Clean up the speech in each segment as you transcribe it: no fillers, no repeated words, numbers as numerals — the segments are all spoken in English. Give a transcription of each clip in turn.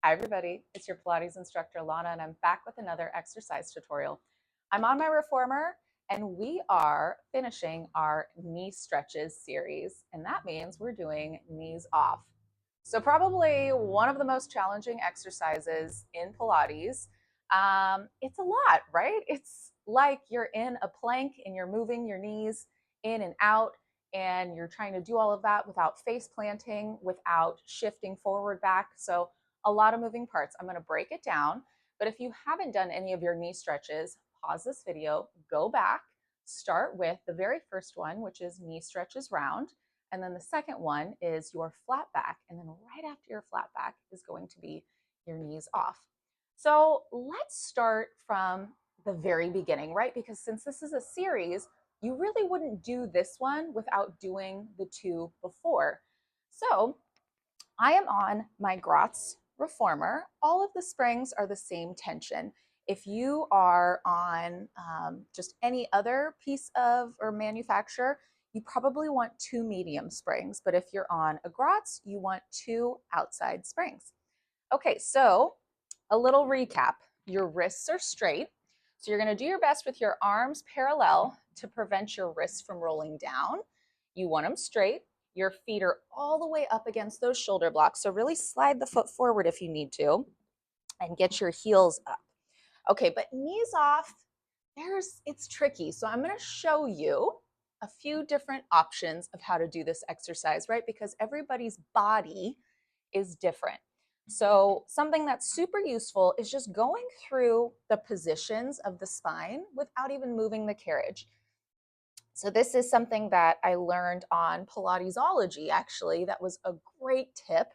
Hi everybody, it's your Pilates instructor Lana and I'm back with another exercise tutorial. I'm on my reformer and we are finishing our knee stretches series, and that means we're doing knees off. So probably one of the most challenging exercises in Pilates. It's a lot, right? It's like you're in a plank and you're moving your knees in and out, and you're trying to do all of that without face planting, without shifting forward back. So a lot of moving parts. I'm going to break it down. But if you haven't done any of your knee stretches, pause this video, go back, start with the very first one, which is knee stretches round. And then the second one is your flat back. And then right after your flat back is going to be your knees off. So let's start from the very beginning, right? Because since this is a series, you really wouldn't do this one without doing the two before. So I am on my Gratz reformer. All of the springs are the same tension. If you are on just any other piece of or manufacturer, you probably want two medium springs. But if you're on a Gratz, you want two outside springs. Okay, so a little recap. Your wrists are straight. So you're going to do your best with your arms parallel to prevent your wrists from rolling down. You want them straight. Your feet are all the way up against those shoulder blocks. So really slide the foot forward if you need to and get your heels up. Okay, but knees off, it's tricky. So I'm going to show you a few different options of how to do this exercise, right? Because everybody's body is different. So something that's super useful is just going through the positions of the spine without even moving the carriage. So this is something that I learned on Pilatesology, actually. That was a great tip.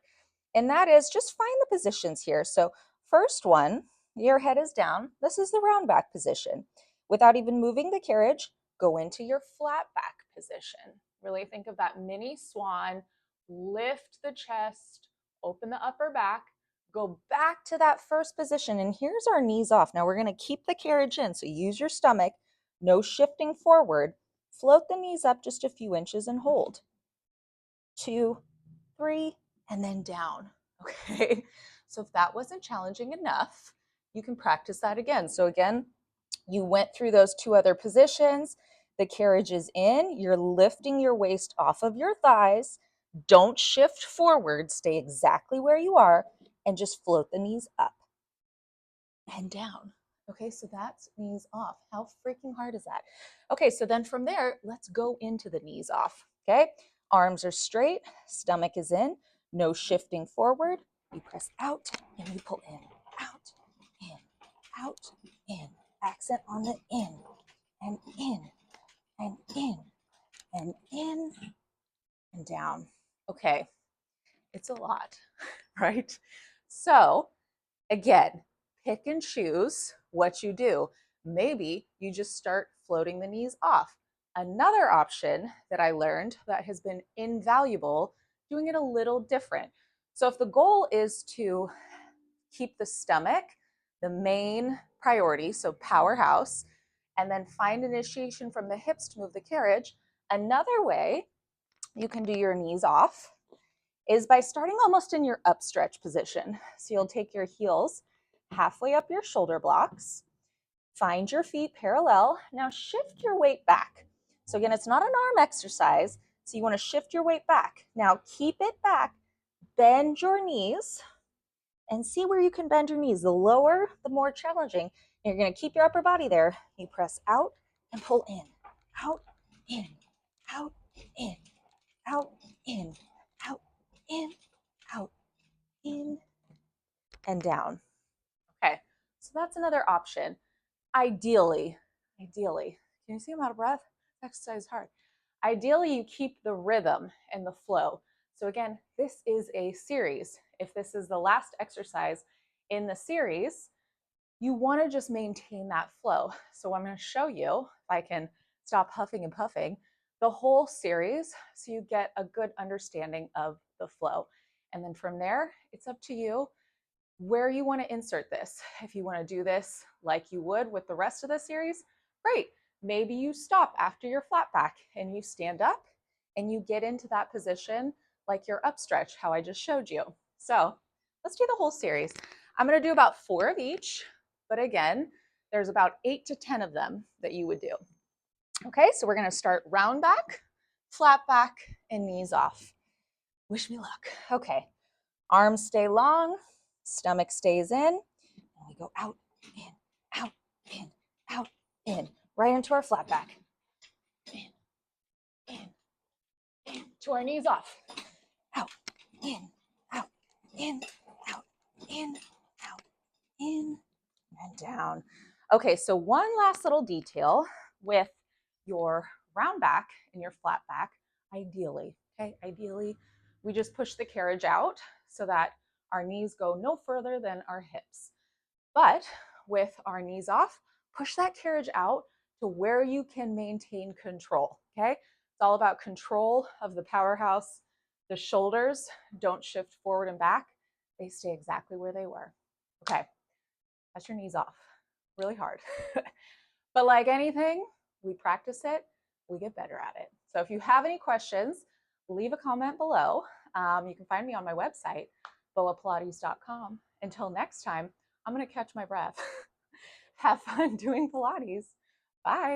And that is just find the positions here. So first one, your head is down. This is the round back position. Without even moving the carriage, go into your flat back position. Really think of that mini swan. Lift the chest, open the upper back, go back to that first position. And here's our knees off. Now we're going to keep the carriage in. So use your stomach, no shifting forward. Float the knees up just a few inches and hold. 2, 3, and then down. Okay. So if that wasn't challenging enough, you can practice that again. So again, you went through those two other positions. The carriage is in. You're lifting your waist off of your thighs. Don't shift forward. Stay exactly where you are and just float the knees up and down. Okay, so that's knees off. How freaking hard is that? Okay, so then from there, let's go into the knees off. Okay, arms are straight, stomach is in, no shifting forward. You press out and you pull in, out, in, out, in. Accent on the in, and in, and in, and in, and down. Okay, it's a lot, right? So again, pick and choose what you do. Maybe you just start floating the knees off. Another option that I learned that has been invaluable, doing it a little different. So if the goal is to keep the stomach the main priority, so powerhouse, and then find initiation from the hips to move the carriage, another way you can do your knees off is by starting almost in your upstretch position. So you'll take your heels halfway up your shoulder blocks, find your feet parallel. Now shift your weight back. So again, it's not an arm exercise. So you want to shift your weight back. Now keep it back, bend your knees, and see where you can bend your knees. The lower, the more challenging. You're going to keep your upper body there. You press out and pull in, out, in, out, in, out, in, out, in, out, in, and down. Okay, so that's another option. Ideally, can you see I'm out of breath? Exercise is hard. Ideally, you keep the rhythm and the flow. So again, this is a series. If this is the last exercise in the series, you want to just maintain that flow. So I'm going to show you, if I can stop huffing and puffing, the whole series so you get a good understanding of the flow. And then from there, it's up to you where you want to insert this. If you want to do this like you would with the rest of the series, great. Maybe you stop after your flat back and you stand up and you get into that position like your upstretch, how I just showed you. So Let's do the whole series. I'm going to do about 4 of each, but again, there's about 8 to 10 of them that you would do. Okay, so we're going to start round back, flat back, and knees off. Wish me luck. Okay, arms stay long, stomach stays in, and we go out, in, out, in, out, in, right into our flat back. In, to our knees off. Out, in, out, in, out, in, out, in, and down. Okay, so one last little detail with your round back and your flat back, ideally, okay, ideally, we just push the carriage out so that our knees go no further than our hips. But with our knees off, push that carriage out to where you can maintain control, okay? It's all about control of the powerhouse. The shoulders don't shift forward and back. They stay exactly where they were. Okay, that's your knees off. Really hard. But like anything, we practice it, we get better at it. So if you have any questions, leave a comment below. You can find me on my website, boapilates.com. Until next time, I'm going to catch my breath. Have fun doing Pilates. Bye.